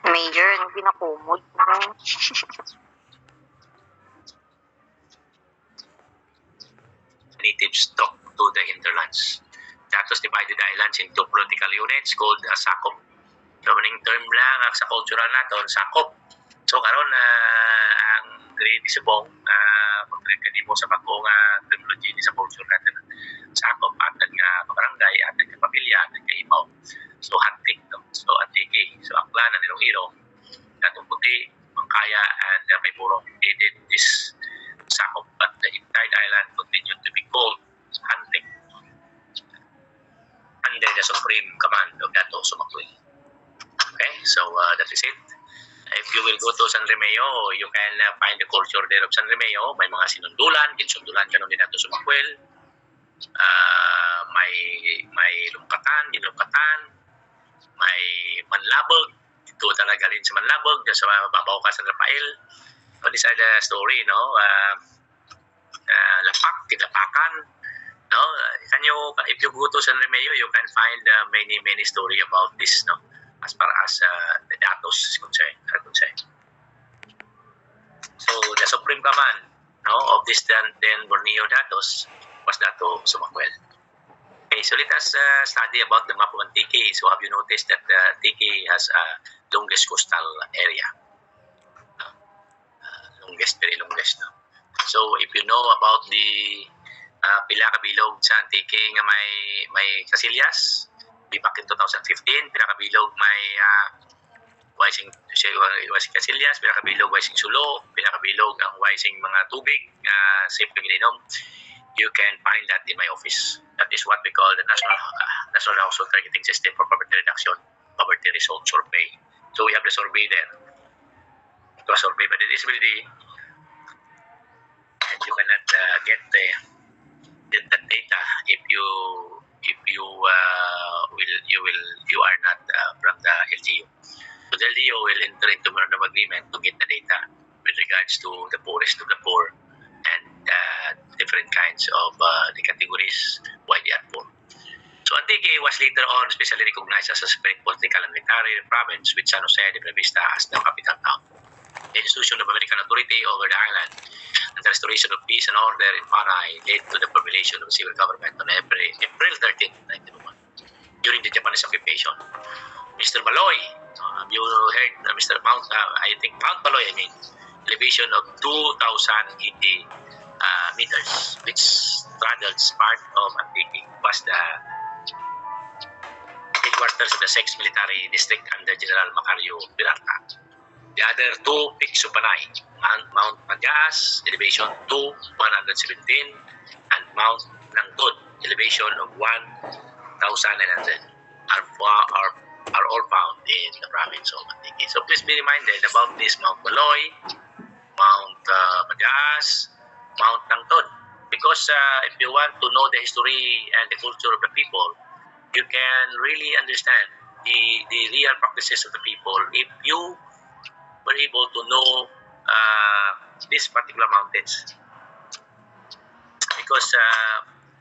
Major, ano pinakumod? Natives took to the hinterlands. Datos divided the islands into political units called sakop. So, maning term lang sa cultural naton, sakop. So, karon ang grade sa buong pagkakadimo sa pagkong terminology sa culture natin. Sakop, atin nga barangay, atin nga pamilya, atin nga imaw. So, hunting. No? So, antiki. So, aklan, Iloilo, Datong Puti, Mangkaya, and may Burong. They did this sakop, but the entire island continued to be called hunting under the supreme command of Dato Sumakluy. Okay, so that is it. If you will go to San Remeo, you can find the culture there of San Remeo. May mga sinundulan, kinsundulan kanon ni Dato Sumakwel. May lungkatan, ginlungkatan, may manlabog, ito talaga rin sa manlabog, sa babaw ka San Rafael. But these are the story, no? Lapak, tilapakan. No? If you go to San Remeo, you can find many story about this, no? As far as the datos is concerned. So the supreme command, no, of this then Borneo datos was Dato Sumakwel. Okay, so let us study about the map of Antique. So have you noticed that Antique has a longest coastal area? Very longest. No? So if you know about the pila ka bilog sa Antique nga may Casillas, back in 2015, pila ka bilog may Waising Casillas, pila ka bilog Waising Sulo, pila ka bilog ang Waising mga tubig, safe pag-ininom. You can find that in my office. That is what we call the National Household Targeting System for Poverty Reduction, Poverty Result Survey. So we have the survey there. It was survey by the disability, and you cannot get that data if you are not from the LGU. So the LGU will enter into memorandum agreement to get the data with regards to the poorest of the poor and different kinds of the categories why they are poor. So Antique was later on specially recognized as a political and military province with San Jose de Buena Vista as the capital town. The institution of American authority over the island and the restoration of peace and order in Panay led to the formulation of a civil government on April 13, 1901 during the Japanese occupation. Mr. Maloy, you heard Mr. Mount Maloy, elevation of 2,080 meters, which straddles part of Antique, was the headquarters of the 6th Military District under General Macario Birarta. The other two peaks of Panay, Mount Magas, elevation 117, and Mount Nangtod, elevation of 1,900, are all found in the province of Antique. So please be reminded about this Mount Maloy, Mount Magas, Mount Nangtod, because if you want to know the history and the culture of the people, you can really understand the real practices of the people if you were able to know these particular mountains, because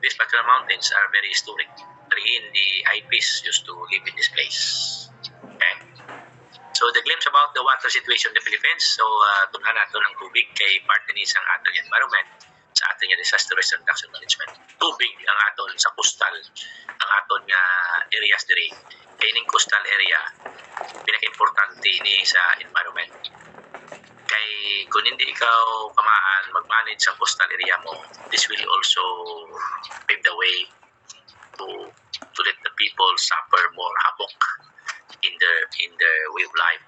these particular mountains are very historic. The IPs used to live in this place. Okay? So the glimpse about the water situation in the Philippines. So tunhan nato ng tubig kay parte ni sang aton environment sa aton nga disaster risk reduction management. Tubig ang aton sa coastal, ang aton nga areas diri. Kay ning coastal area pinaka-importante ni sa environment. Kay kung hindi ikaw kamaan mag-manage sa coastal area mo, this will also pave the way to let the people suffer more havoc in their way of life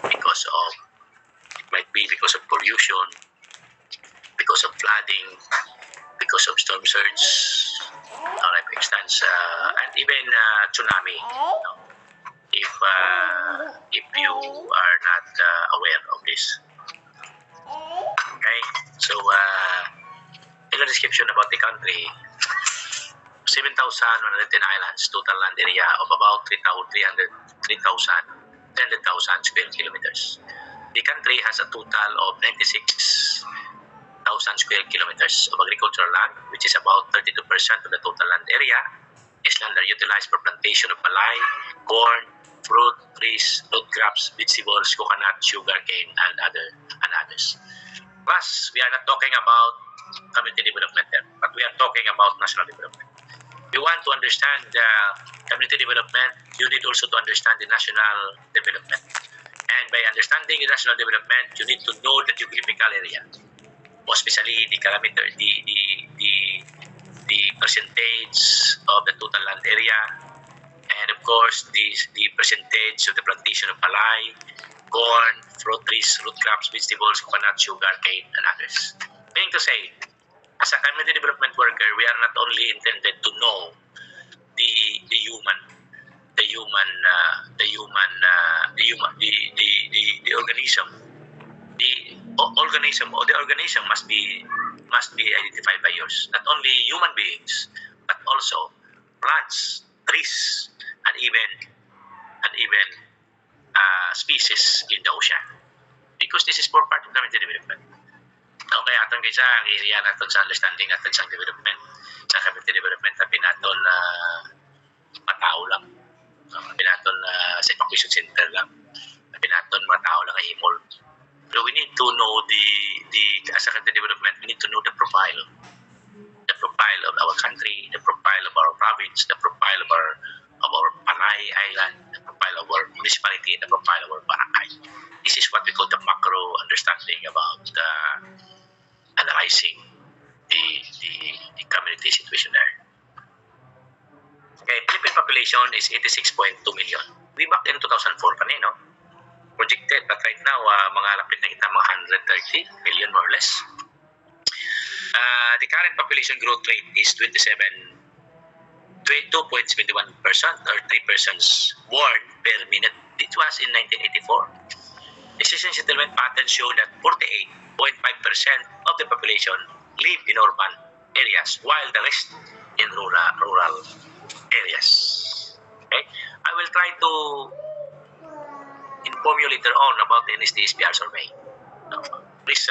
because of, it might be because of pollution, because of flooding, because of storm surge, like for instance, and even tsunami. If you are not aware of this. Okay, so in the description about the country, 7,110 islands, total land area of about 300,000 square kilometers. The country has a total of 96,000 square kilometers of agricultural land, which is about 32% of the total land area. These land are utilized for plantation of palay, corn, fruit, trees, root crops, vegetables, coconut, sugar cane, and others. Plus, we are not talking about community development there, but we are talking about national development. We want to understand the community development, you need also to understand the national development. And by understanding the national development, you need to know the geographical area, especially the parameter, the percentage of the total land area, and of course the percentage of the plantation of palay, corn, fruit trees, root crops, vegetables, coconut, sugar cane, and others. Meaning to say, as a community development worker, we are not only intended to know the human, the organism, the organism must be identified by yours. Not only human beings, but also plants, trees, and even species in the ocean. Because this is for part of community development. Okay, aton kaysa ang area naton sa understanding naton sa development, sa community development, tapi naton matao lang. Tapi naton sa evacuation center lang. Tapi naton matao lang ang himol. So we need to know the as a community development, we need to know the profile of our country, the profile of our province, the profile of our Panay Island, the profile of our municipality, the profile of our barangay. This is what we call the macro understanding about analyzing the community situation there. Okay, Philippine population is 86.2 million. We back in 2004 pa no? Projected, but right now, mga lapit na kita, mga 130 million more or less. The current population growth rate is 2.71% or 3 persons born per minute. It was in 1984. Decision settlement patterns show that 48.5% of the population live in urban areas, while the rest in rural areas. Okay? I will try to inform you later on about the NSD-SPR survey. Please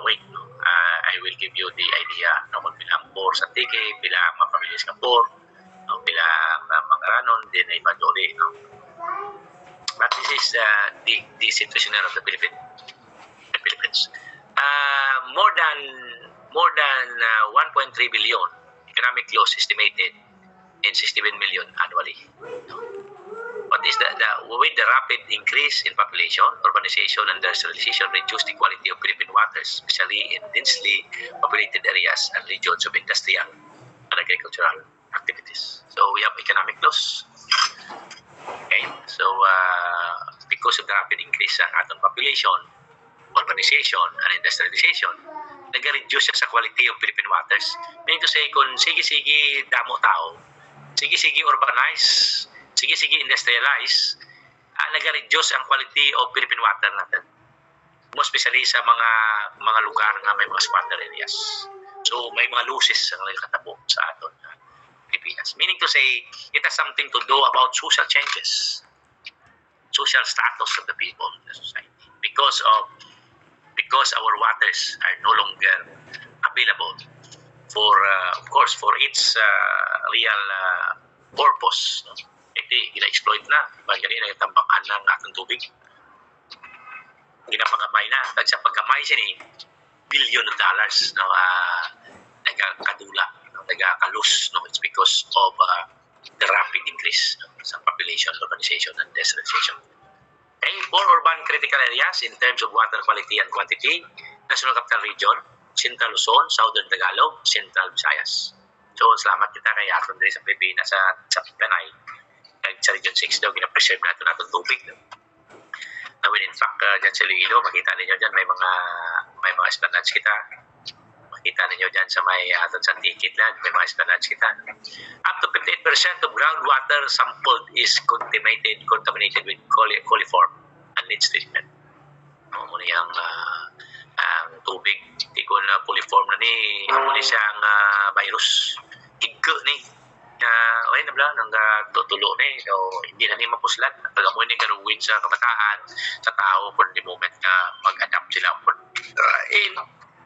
wait. I will give you the idea no, kung bilang por sa tiki, bilang mga pamilyas ka por, no, bilang mga ranon, din ay maduli. No? But this is the situation of the Philippines. More than 1.3 billion economic loss estimated in 67 million annually. No? What is with the rapid increase in population, urbanization, and industrialization reduce the quality of Philippine waters, especially in densely populated areas and regions of industrial and agricultural activities. So we have economic loss. Okay, so because of the rapid increase ng ating population, urbanization, and industrialization, nag-reduce sa quality of Philippine waters. Meaning to say, kung sige-sige damo tao, sige-sige urbanize, sige-sige industrialize, nag-reduce ang quality of Philippine water natin. Most especially sa mga lugar nga may mga squatter areas. So may mga losses ang nagkatabo sa aton Pilipinas. Meaning to say, it has something to do about social changes, social status of the people in the society. Because our waters are no longer available for, of course, for its real purpose. No? Gina-exploit na. Magaling na yung tambakan ng atong tubig. Ginapagamay na. Sa paggamay siya ni billion of dollars no, nagkakadula, no, nagkakalus. No? It's because of the rapid increase no, sa population, urbanization, and industrialization. Okay, for urban critical areas in terms of water quality and quantity, National Capital Region, Central Luzon, Southern Tagalog, Central Visayas. So, salamat kita kay Aton sa Pilipinas sa Panay. Sa Region 6 daw, gina-preserve natin itong tubig. No? Now, in fact, dyan sa Iloilo, makita ninyo dyan, may mga esplanades kita. Makita ninyo dyan sa may aton sa Tikitlan, may mga esplanades kita. Up to 58% of groundwater sampled is contaminated with coliform and needs treatment. Muna yung tubig, di ko na coliform na ni, muna siyang virus. Higgo ni. Okay na bala, nang tutulo ni, so, hindi na niya mapuslat. Pagamoy ni karuwin sa kabataan, sa tao, kung the moment na mag-adapt sila,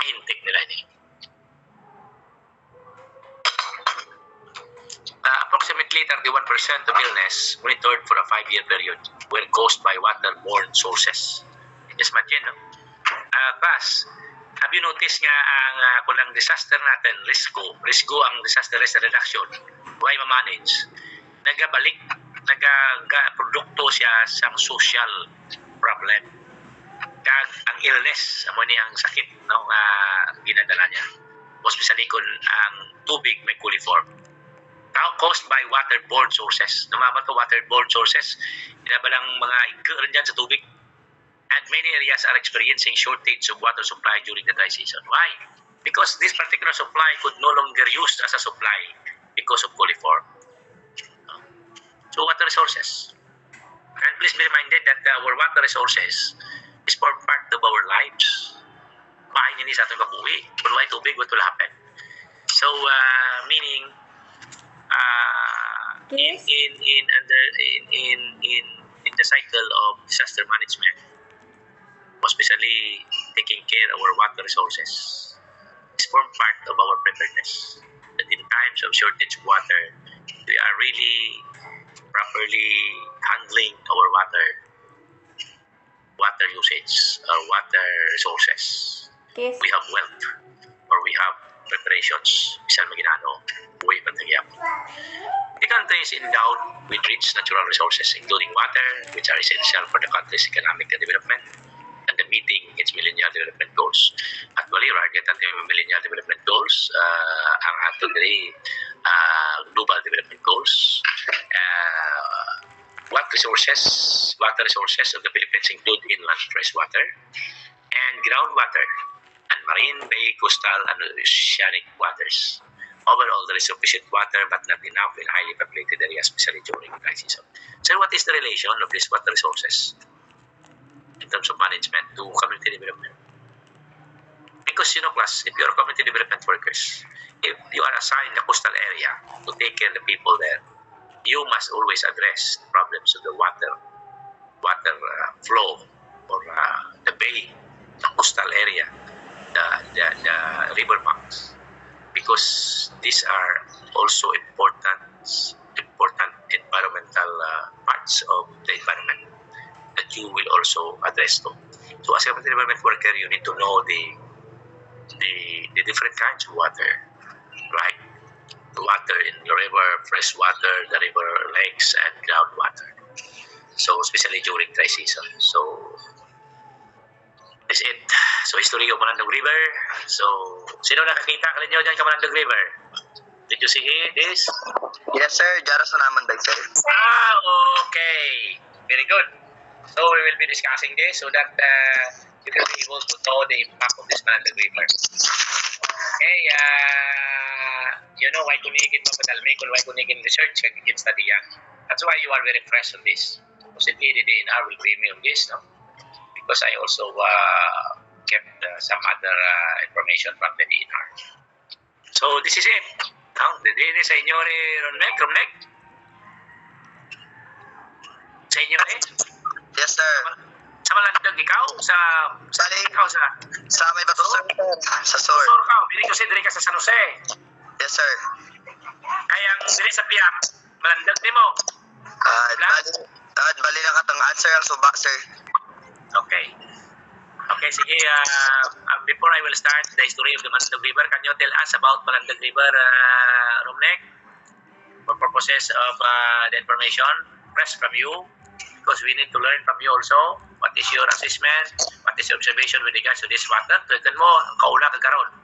intake nila ni. approximately 31% of illness monitored for a 5-year period were caused by waterborne sources. Just imagine, no? Class, have you noticed nga ang kulang disaster natin, risko ang disaster risk reduction, why ma-manage? Nagabalik, nagaprodukto siya sa social problem. Kag ang illness, amo ni ang sakit no, ginadala niya. Especially kung ang tubig may coliform. Caused by waterborne sources. Namama to waterborne sources. Binabalang mga ikaran dyan sa tubig. And many areas are experiencing shortage of water supply during the dry season. Why? Because this particular supply could no longer used as a supply because of coliform. So water resources. And please be reminded that our water resources is for part of our lives. Bahay nini sa atong kabuhi. Kung wala tubig, what will happen? So, meaning, Yes. in the cycle of disaster management, especially taking care of our water resources, is form part of our preparedness. That in times of shortage of water, we are really properly handling our water usage, water resources. Yes. We have wealth, or we have preparations, isang maginano, buhay pantagiyap. The country is endowed with rich natural resources, including water, which are essential for the country's economic development and the meeting its millennial development goals. Actually, target ang millennial development goals, ang ato diri global development goals. Water resources of the Philippines include inland freshwater and groundwater and marine, bay, coastal, and oceanic waters. Overall, there is sufficient water but not enough in highly populated areas, especially during dry season. So what is the relation of these water resources in terms of management to community development? Because, class, if you are community development workers, if you are assigned a coastal area to take care of the people there, you must always address the problems of the water flow, or the bay, the coastal area, the river banks, because these are also important environmental parts of the environment that you will also address to. So as a community development worker, you need to know the different kinds of water, right? The water in the river, fresh water, the river lakes, and groundwater. So, especially during dry season. So, that's it. So, history of Malandog River. So, sino nakakita ka ninyo dyan ka Malandog River? Did you see this? Yes, sir. Jaras na naman, sir. Okay. Very good. So, we will be discussing this so that you will be able to know the impact of this Malandog River. Okay, you know why kunigin mapadalmi, kung why kunigin research, kagigin study yan. That's why you are very fresh on this. Possibly the DNR will pay me on this, no? Because I also kept some other information from the DNR. So this is it. No? The DNR sa inyo ni Romnek? Sa inyo ni? Yes, sir. Sa Malandog, ikaw? Ikaw Sa may bato, sir. Sa SOR. Sor ka, bili ko si Diri ka sa San Jose. Yes, sir. Kaya Diri sa Piak, Malandog di mo. Bali na katang answer ang suba, sir. Okay. Okay, sige. Before I will start the history of the Malandog River, can you tell us about Malandog River, Romnek? For purposes of the information, press from you, because we need to learn from you also. What is your assessment? What is your observation with regards to this water? Tuwigan mo, ang kaula kagaroon.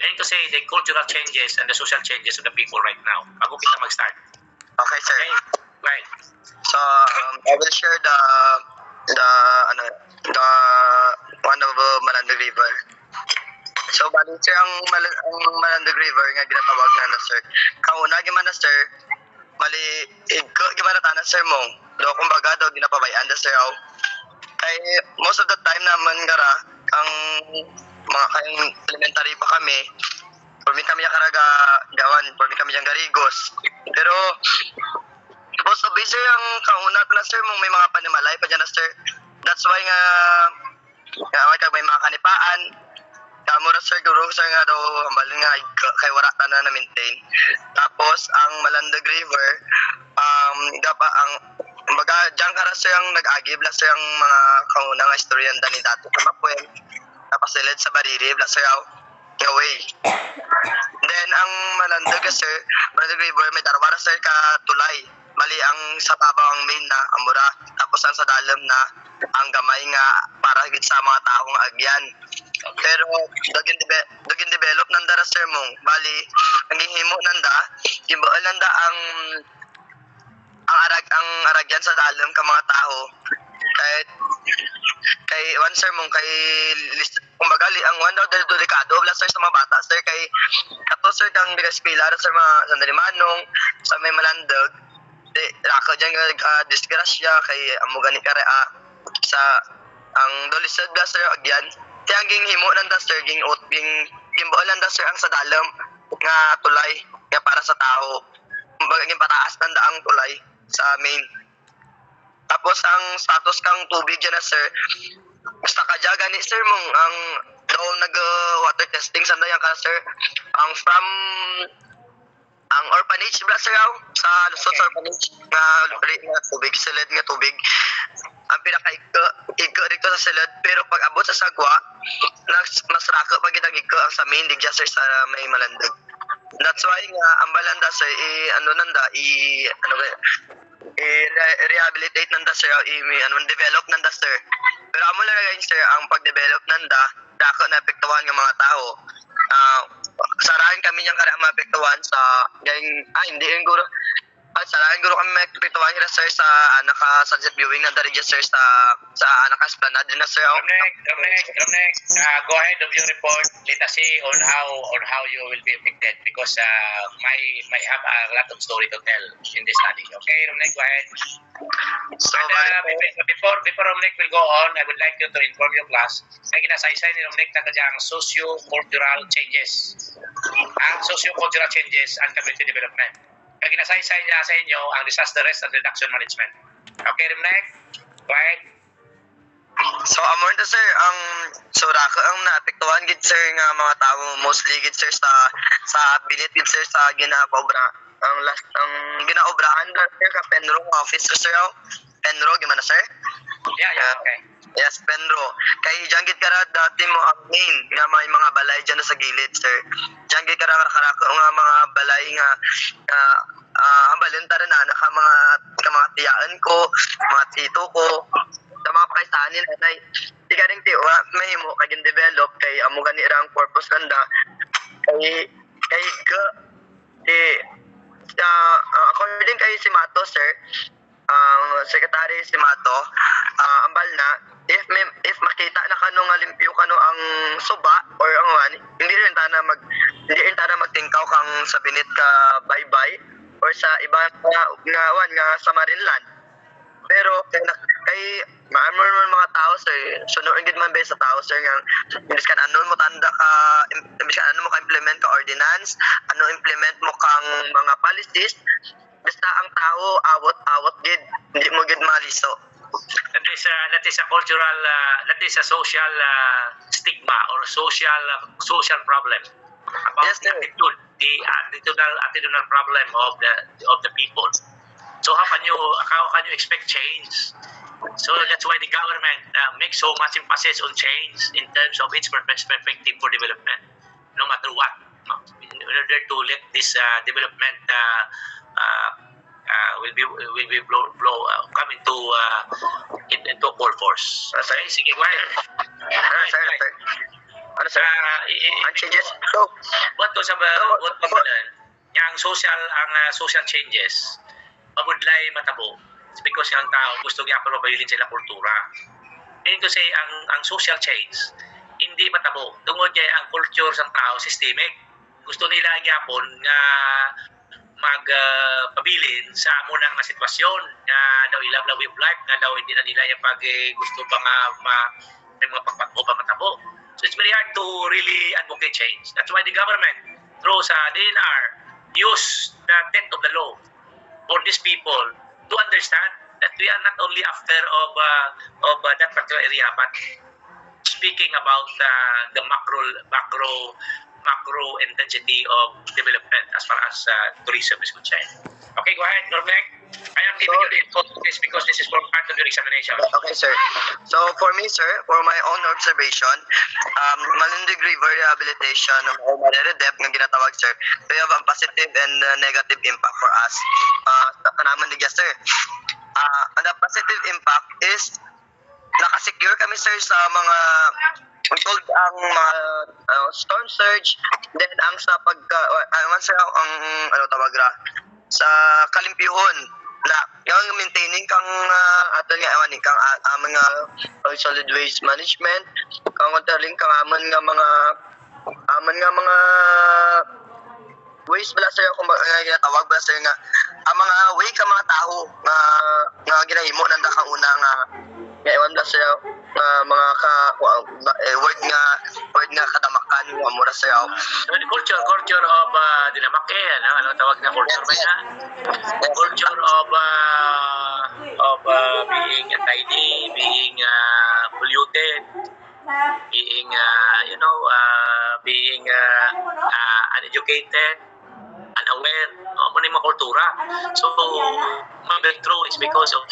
I need to say the cultural changes and the social changes of the people right now. Bago kita mag-start. Okay, sir. Okay? Right. So, I will share the one of Malandog River. So, bali, sir, ang Malandog River nga ginatawag na sir. Kauna, gimana, sir, mali, gimana tanan, sir, mong. Do, kumbaga, do, ginapabayan na, sir, kay most of the time naman gara ang mga kayong elementary pa kami, purmi kami yung karaga gawan, purmi kami yung garigos, pero most of sir ang kauna ko na sir mong may mga panimalay pa dyan na sir. That's why nga may mga kanipaan, amura sir guro sir nga daw hambalin nga kay wala ta na maintain. Tapos ang Malandag River dapa ang kumbaga diyan kara sir ang nag-agi bla sir ang mga kauna nga istoryan ni dato sa Mapuen. Tapos silid sa Bariri bla sir nga way. Then ang Malandag sir, Malandag River may darwara sir ka tulay. Mali ang sa tabaw ang main na amura, tapos ang sa dalam na ang gamay nga para gid sa mga tao nga agyan. Pero dagin develop nanda ra sir mong bali ang gihimo nanda gibaal nanda ang aragyan sa dalam ka mga tao kay one sir mong kay kumbaga ang one daw delikado bla sir sa mga bata sir kay kato sir kang digaspila sa mga sandalimanong sa may Malandag di rako dyan disgrasya kay amo gani kare sa ang dolisod bla sir agyan kaya ging himo nanda sir ging gimbaol nanda sir ang sa dalam nga tulay nga para sa tao kumbaga ging pataas nanda ang tulay sa main. Tapos ang status kang tubig dyan na sir basta ka dyan gani sir mong ang daw nag water testing sanda yan ka sir ang from ang orphanage bla sir sa Lusot orphanage nga tubig silid nga tubig ang pinaka-iko dito sa silid pero pag abot sa sagwa mas rako pag itagig ang sa main digya sir sa may Malandag. That's why nga ang balanda sir rehabilitate nanda sir develop nanda sir pero amo lang guys sir ang pag-develop nanda dako na apektuhan ng mga tao sarahan kami niyang kaya maapektuhan sa hindi yung guro sarahan guro kami maapektuhan nila sir sa sunset viewing nanda rin sir sa Esplanade na sir. Romnek, go ahead of your report. Let us see on how you will be affected because might have a lot of story to tell in this study. Okay, Romnek, go ahead. So, before Romnek will go on, I would like you to inform your class na ginasaysay ni Romnek na kadyang socio-cultural changes. Socio-cultural changes and community development. Kaya ginasaysay niya sa inyo ang disaster risk and reduction management. Okay, Romnek, go ahead. So amor na sir ang rako ang naapektuhan gid sir nga mga tao mostly gid sir sa bilit gid sir sa ginaobra ang ginaobrahan ka Penro office sir Penro gimana sir? Yeah, okay. Yes, Penro. Kay diyan gid kara dati mo ang main nga may mga balay diyan sa gilid sir. Diyan gid kara karako nga mga balay nga ang balenta rin na mga tiyaan ko, mga tito ko, sa mga pakaisanin ay di ka rin tiwa mahimo kaging develop kay amo gani ra ang purpose nanda kay according kay si Mato sir ang secretary si Mato ambal na if makita na kanu nga limpyo kanu ang suba or ang hindi rin ta na magtingkaw kang sa binit ka bye or sa iba nga sa Marinland pero kay maamor mga tao sir sunod gid man ba sa tao sir nga imbis kan ano mo ka-implement ka ordinance implement mo kang mga policies basta ang tao awot gid hindi mo gid maliso. That is a cultural that is a social stigma or social problem about yes, the attitudinal problem of the people. So how can you expect change? So that's why the government makes so much emphasis on change in terms of its perspective for development, no matter what, in order to let this development will be come into full force. Okay, sige, go ahead. Ano sir? Ang changes. So, what ang social changes pabudlay matabo because ang tao gusto niya pagpabilin sila kultura. Meaning to say ang social change hindi matabo tungod kay ang culture sa tao systemic. Gusto nila gyapon nga magpabilin sa munang nga sitwasyon na daw ilab la way of life nga daw hindi na nila yung pag gusto pa nga may mga pagpatbo pa matabo. So it's very hard to really advocate change. That's why the government through sa DNR use the text of the law for these people to understand that we are not only after of that particular area but speaking about the macro intensity of development as far as tourism is concerned. Okay, go ahead, Normek. I am giving you the info to this because this is for part of your examination. Okay, sir. So for me, sir, for my own observation, Malindig River Rehabilitation o Mareredep nga ginatawag, sir, they have a positive and negative impact for us. Sa kanaman digya, sir. The positive impact is nakasecure kami, sir, sa mga controlled ang mga storm surge, then ang sa sir, ang tawag ra sa kalimpyuhon na yung maintaining kang ato nga ewan kang mga solid waste management kang kontaling kang amon nga mga waste bala sir kung ginatawag bala sir nga ang mga way ka mga tao nga ginahimo nang una nga ewan bala sir mga word nga kadamakan nga mura sir. So, the culture of Dinamak ano tawag na culture ba yan? Culture of being untidy, being polluted, being being uneducated, unaware, mo ni mga kultura. So, breakthrough is because of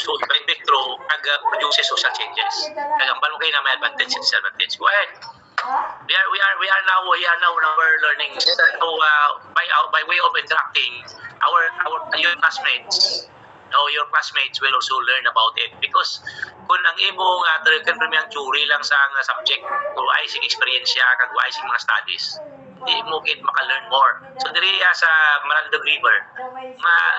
breakthrough nag-produce social changes. Nagambal mo kayo na may advantage and disadvantage. Go ahead. We are now learning. So by way of interacting, your classmates. Your classmates will also learn about it because kung ang imong talagang premiang theory lang sa subject o ay sing experience kag ay sing mga studies, di mo kit maka-learn more. So diri sa Malandog River,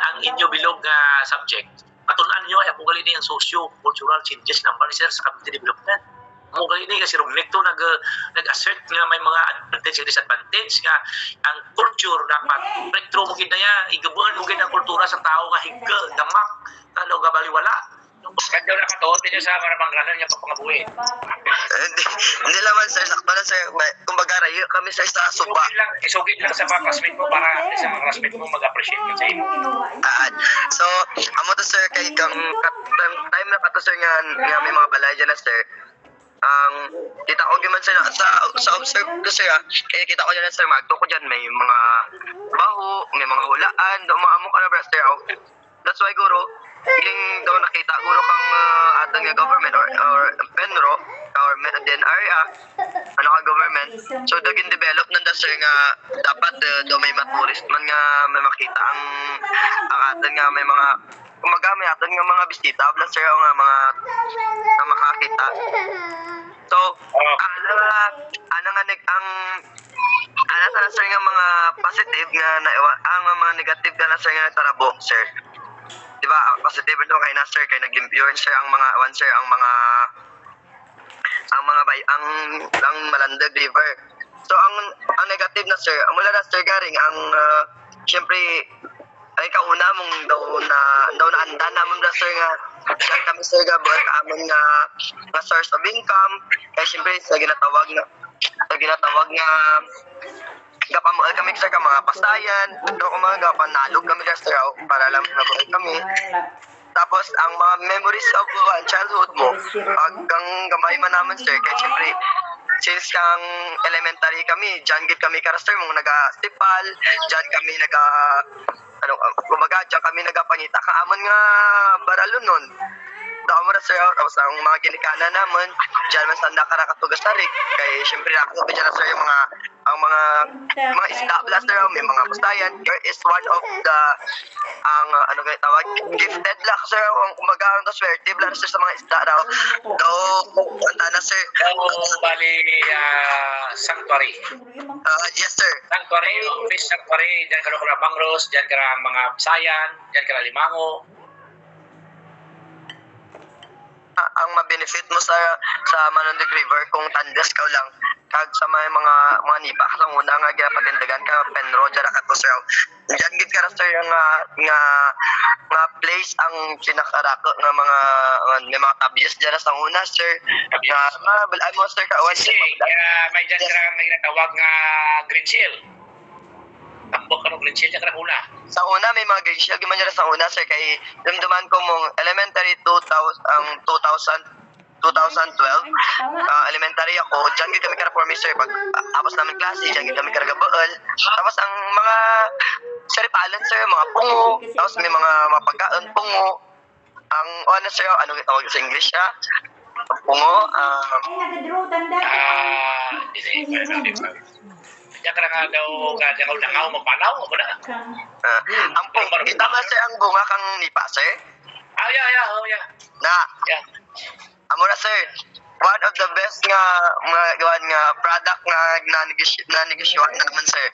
ang inyo bilog nga subject, patunan niyo ay pugali ni ang socio-cultural changes ng panisir sa community development. Mugali ni kasi rumnik to nag-assert nga may mga advantage and disadvantage nga ang culture dapat breakthrough mo gid na ya igabuan mo gid ang kultura sa tao nga higga damak talo ga baliwala kadyaw na katuod din sa marabangganan niya papangabuhi. Hindi naman sir, sakto na sir. Kumbaga rayo kami sir sa suba. Isugid lang sa mga classmate mo para sa mga classmate mo mag-appreciate mo sa imo. So, amo to sir kay kang time na kato sir nga may mga balay dyan na sir. Kita ko gyud man sir sa observe ko sir kaya kita ko dyan sir magto ko dyan may mga baho, may mga hulaan, umaamo ka na bro sir. That's why guro yung daw nakita guro kang atang government or Penro or den area ano ka government so daging develop nanda sir nga dapat daw may tourist man nga may makita ang atang nga may mga kumagamit atang nga mga bisita bla sir nga mga makakita. So, sana sir nga mga positive nga ang mga negative nga na sir nga tarabo sir. Di ba? Positive ito kay na sir kay naglimpyo sir ang mga ang Malandag River. So ang negative na sir, mula na sir garing ang syempre ay kauna mong daw na anda namon da sir nga diyan kami sir ga buhat amon nga source of income kay syempre sa ginatawag nga gapamual kami sir ka mga pastayan do mga panalog kami sir para lang nabuhay kami. Tapos ang mga memories of childhood mo hanggang gamay man naman sir kay syempre since kang elementary kami diyan gid kami sir mong naga-stipal diyan kami kumbaga diyan kami nagapangita ka amon nga baralon nun daw mo sir tapos ang mga ginikana naman diyan man sa nakakatugas tarik kay syempre ako pa diyan sir yung mga isda blaster may mga pastayan there is one of the tawag gifted lang sir ang kumbaga ang swerte blaster sa mga isda daw na sir bali sanctuary yes sir sanctuary fish sanctuary diyan ka Bangros diyan ka mga pasayan diyan ka Limango. Ang ma-benefit mo sa Malandag River kung tandas ka lang kag sa may mga nipak lang una nga ginapatindagan ka Penro dira ka to sir diyan gid ka sir nga place ang pinakarako nga may mga tabias dira sa una sir nga balay mo sir ka may diyan ka may ginatawag nga green seal tambok ka ng green seal ka una sa una may mga green seal giman dira sa una sir kay dumduman ko mong elementary 2000 2012. Elementary ako, dyan gid kami kara-form sir. Pag tapos namin klase, dyan gid kami kara-gabaol. Tapos ang mga saripalan sir, mga pungo, tapos may mga mapagkaon pungo. Ang ano sir, ano tawag sa English ha? Pungo, Diyan ka na nga daw, kaya ka nangaw mapanaw, ako na. ang pungo, kita ba sir ang bunga kang nipa sir? Yeah. Na, Yeah. amo na sir, one of the best nga nga product nga na-negosyuhan naman sir.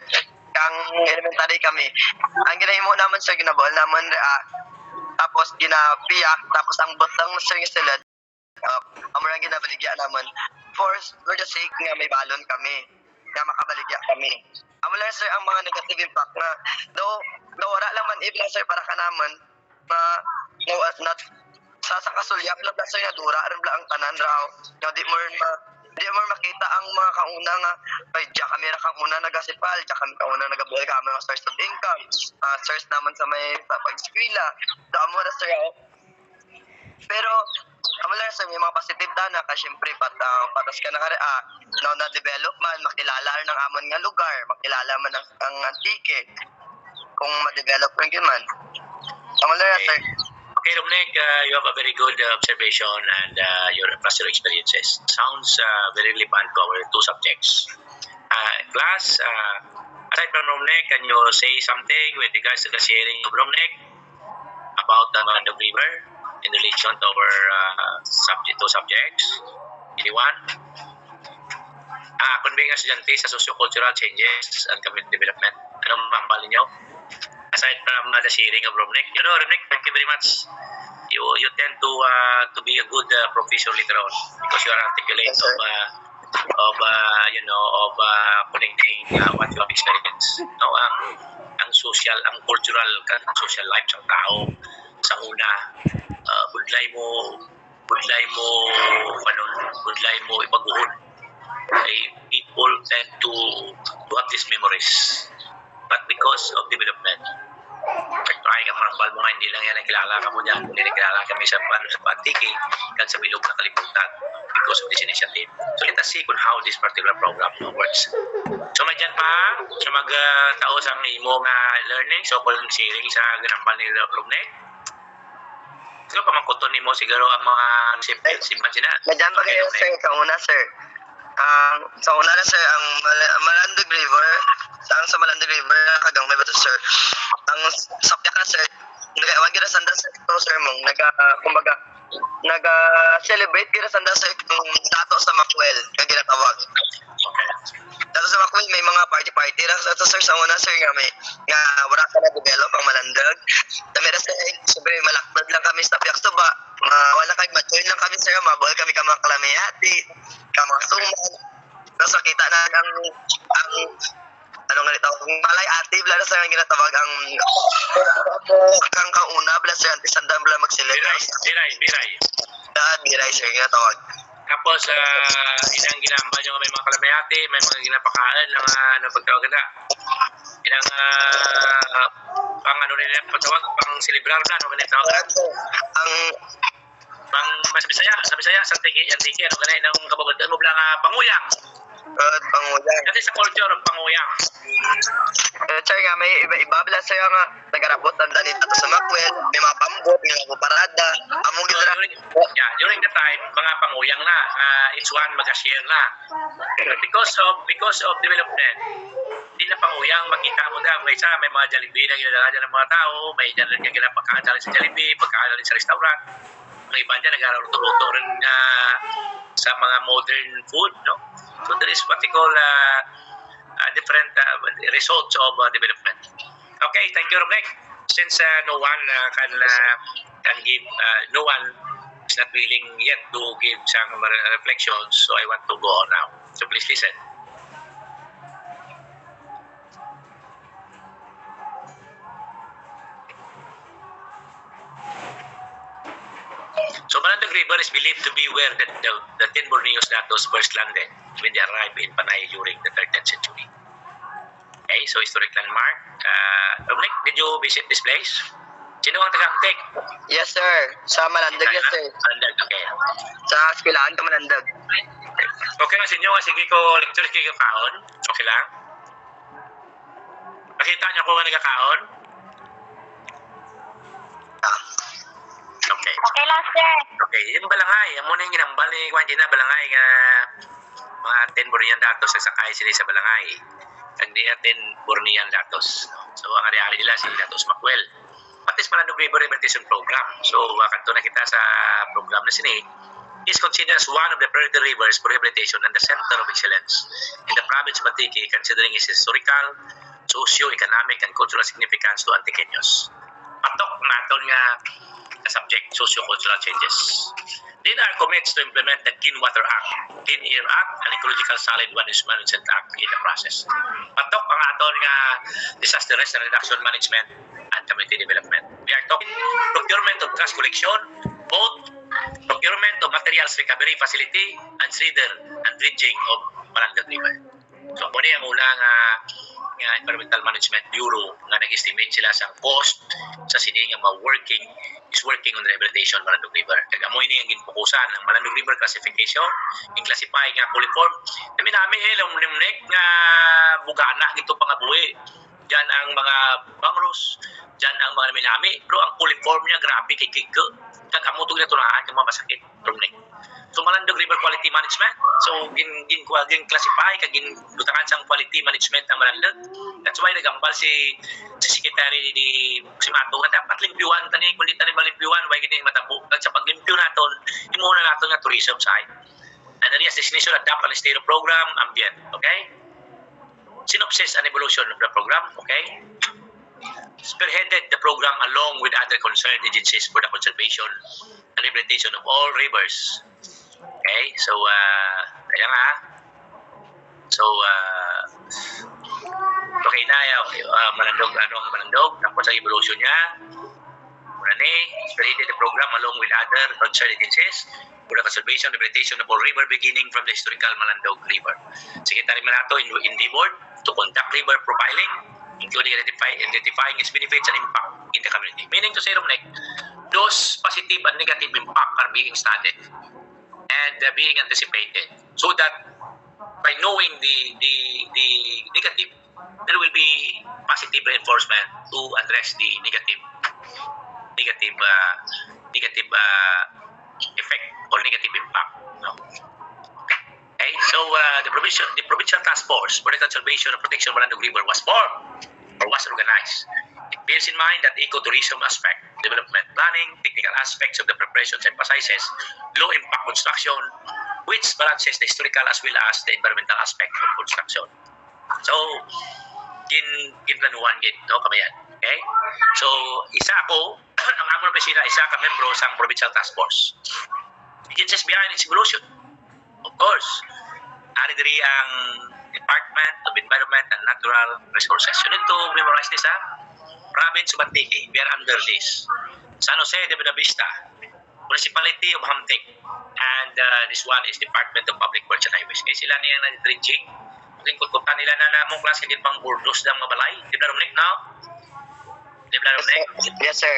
Kang elementary kami. Ang ginahimo naman sir, ginabawal naman tapos ginapiyak, tapos ang botang sir nga sila, amo na ginabaligya naman. For the sake nga may balon kami, nga makabaligya kami. Amo lang sir ang mga negative impact na, daw wala lang man ibla sir para ka naman, na sa kasulyap lang sir nga dura rin lang ang tanan raw. Di mo makita ang mga kauna nga ay diya kami ra kang una nagasipal, diya kami kauna nagabuhay kami mga source of income. Source naman sa may pag-eskwela. Amo ra sir. Pero amo lang sir may mga positive na kasi syempre patas ka na kare na develop man, makilala rin ang amon nga lugar, makilala man ang antike kung ma-develop rin yun man. Amo lang sir. Okay, Romnek, you have a very good observation and your classroom experiences. Sounds very relevant to our two subjects. Class, aside from Romnek, can you say something with regards to the sharing of Romnek about the Mandog River in relation to our two subjects? Anyone? Conveying estudyante sa socio-cultural changes and community development. Anong mambal ninyo? Aside from the sharing of Romnek, Romnek, thank you very much. You tend to be a good professor later on because you are articulate yes, of connecting what you have experienced. No, ang social, ang cultural, social life ng tao sa una, budlay mo ipaguhon. People tend to have these memories. But because of development, trying ang marambal mo nga, hindi lang yan nakilala ka mo dyan, hindi nakilala kami sa pantiki at sa bilog na kalibutan because of this initiative. So let us see kung how this particular program works. So may dyan pa, sa mag-tao sa imo nga learning, so kung sharing sa ginambal ni Romnek, siguro pamangkuton ni mo siguro ang mga simpan sina. Medyan ba kayo sir, kauna sir? Sa una na sir, ang Malandog River, sa Malandog River, kagang may bato sir, ang sapyak na sir, nagawag gira sanda sir, sir mong, nag-celebrate gira sanda sir, kung dato sa Macwell, nga ginatawag. Dato sa Macwell, may mga party-party, dato sir, sa una sir, nga wala ka na-develop ang Malandog, dami na sir, siyempre, malakbad lang kami sa sapyak, so ba, wala kay ma-join lang kami sir, mabuhay kami ka mga kalamihati, ka mga suman, tapos makita na ang ano nga nito, malay ati, bla na sir, ang ginatawag ang kang kauna, bla sir, antisandang bla mag-celebrate. Biray sir, ginatawag. Tapos, inang ginambal nyo may mga kalamayati, may mga ginapakaan ng ano pagtawag na. Inang pang ano nila pagtawag, pang celebrar na, ano ganito tawag? Ang pang sa Bisaya, sa antike, ano ganito, ng kababatan mo lang panguyang. Panguyang. Kasi sa culture of panguyang. Sir nga, may iba-iba bla sir nga, nagarabot ang danit ato sa Macwell, may mga pambot, may mga parada, among gitra. During the time, mga panguyang na, each one mag-share na. Because of development, hindi na panguyang, makita mo na, may mga Jollibee na ginadala dyan ng mga tao, may dyan rin pagkakaan sa Jollibee, pagkakaan rin sa restaurant. Ang iba dyan, nag-aruto-ruto rin sa mga modern food, no? So there is what we call different results of development. Okay, thank you, Romnek. Since no one can give, no one is not willing yet to give some reflections, so I want to go on now. So please listen. So Malandog River is believed to be where the 10 Borneos datos first landed when they arrived in Panay during the 13th century. Okay, so historic landmark. Romnek, did you visit this place? Sino ang taga-Amtek? Yes, sir. Sa Malandag, yes, sir. Malandag, okay. Sa eskwelahan ka Malandag. Okay lang sa inyo, sige ko lecture kayo kaon. Okay lang? Nakita niyo kung nagkakaon? Okay. Okay lang, sir. Okay, yung balangay. Amo na yung ginambal ni Kwan Gina, balangay nga mga 10 Bornean datos sa sakay sila sa balangay. Kag di 10 Bornean datos. So, ang ari-ari nila si Datos Macwell. Patis Malandog River Rehabilitation Program. So, kanto na kita sa program na sini. Is considered as one of the priority rivers for rehabilitation and the center of excellence in the province of Antique, considering its historical, socio-economic, and cultural significance to Antiqueños. Patok naton nga subject, socio-cultural changes. DNR commits to implement the Clean Water Act, Clean Air Act, and Ecological Solid Waste Management Act in the process. Patok ang aton nga disaster risk and reduction management and community development. We are talking procurement of trash collection, both procurement of materials recovery facility, and seeder and dredging of Malandag River. So, muna yung unang Environmental Management Bureau nga nag-estimate sila sa cost sa sining nga working on the rehabilitation of Malandog River. Kaya mo ini ang ginfokusan ng Malandog River classification, in classify nga coliform. Nami lumnek nga bugana gito pangabuhi. Diyan ang mga bangros, diyan ang mga naminami. Pero ang coliform niya grabe kay kiko. Kag amo tug natunahan yung mga masakit lumnek. So Malandog River Quality Management. So gin classify kag gin butangan sang quality management ang Malandog. That's why nagambal si secretary ni si Mato nga dapat limpyuan tani kun di tani malimpyuan why gini matabo. Kag sa paglimpyo naton imo na naton nga tourism site. And the destination adapt and stereo program ambient, okay? Synopsis and evolution of the program, okay? Spearheaded the program along with other concerned agencies for the conservation and rehabilitation of all rivers. Okay, so kaya nga. So okay na Malandog ang Malandog tapos ang evolution niya. Muna ni spearheaded the program along with other concerned agencies for the conservation and rehabilitation of all river beginning from the historical Malandog River. Secretary Manato endeavored to conduct river profiling including identifying its benefits and impact in the community. Meaning to say, Romnek, those positive and negative impact are being studied and being anticipated so that by knowing the negative, there will be positive reinforcement to address the negative effect or negative impact. No? Okay, so the provincial task force for the conservation and protection of Malandog River was formed or was organized. It bears in mind that ecotourism aspect, development planning, technical aspects of the preparations emphasizes low impact construction, which balances the historical as well as the environmental aspect of construction. So, ginplanuhan gid no kamayan. Okay? So, isa ako ang among opisina, isa ka membro sa provincial task force. Agencies behind its evolution. Of course, ari diri ang Department of Environment and Natural Resources. You need to memorize this, ha? Province of Antique, we are under this. San Jose de Buenavista, Municipality of Hamtic, and this one is Department of Public Works and Highways. Kaya sila niya nag-dredging. Kung kututan nila na namong klase din pang burdos ng mga balay. Di ba, Romnek, no? Di ba, Romnek? Yes, sir.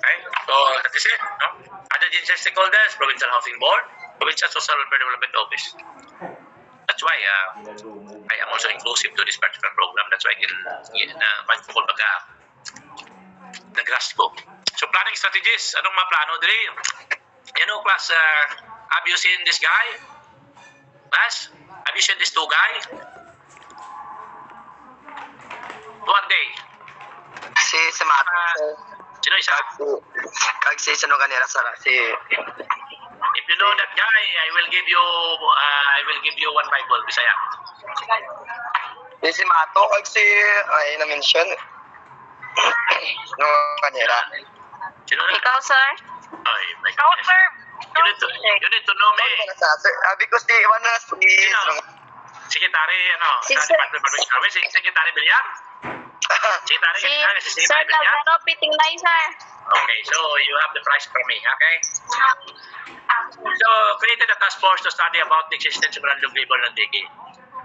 Okay, so that is it, no? Other agency stakeholders, Provincial Housing Board, Provincial Social Welfare Development Office. That's why I am also inclusive to this particular program. That's why pagkukul baga nag-grasp ko. So planning strategies, anong mga plano diri? You know, class, have you seen this guy? Class, have you seen these two guys? Who are they? Si Mato, sir. Sino isa? Kag si sino kanila sara si If you know that guy, I will give you one Bible, Bisaya. si Mato kag si ay na-mention no kanila. Sino na? Ikaw, sir? Ay, my Ikaw, goodness. sir? You need to know me. Because the one na si Secretary, Si sa Sir- Department of Public Service, si Secretary Villar. Secretary, Si Secretary Sir Villar. Lazaro Pitinglay, sir. Okay, so you have the prize from me, okay? So, created a task force to study about the existence of Malandog River and Antique.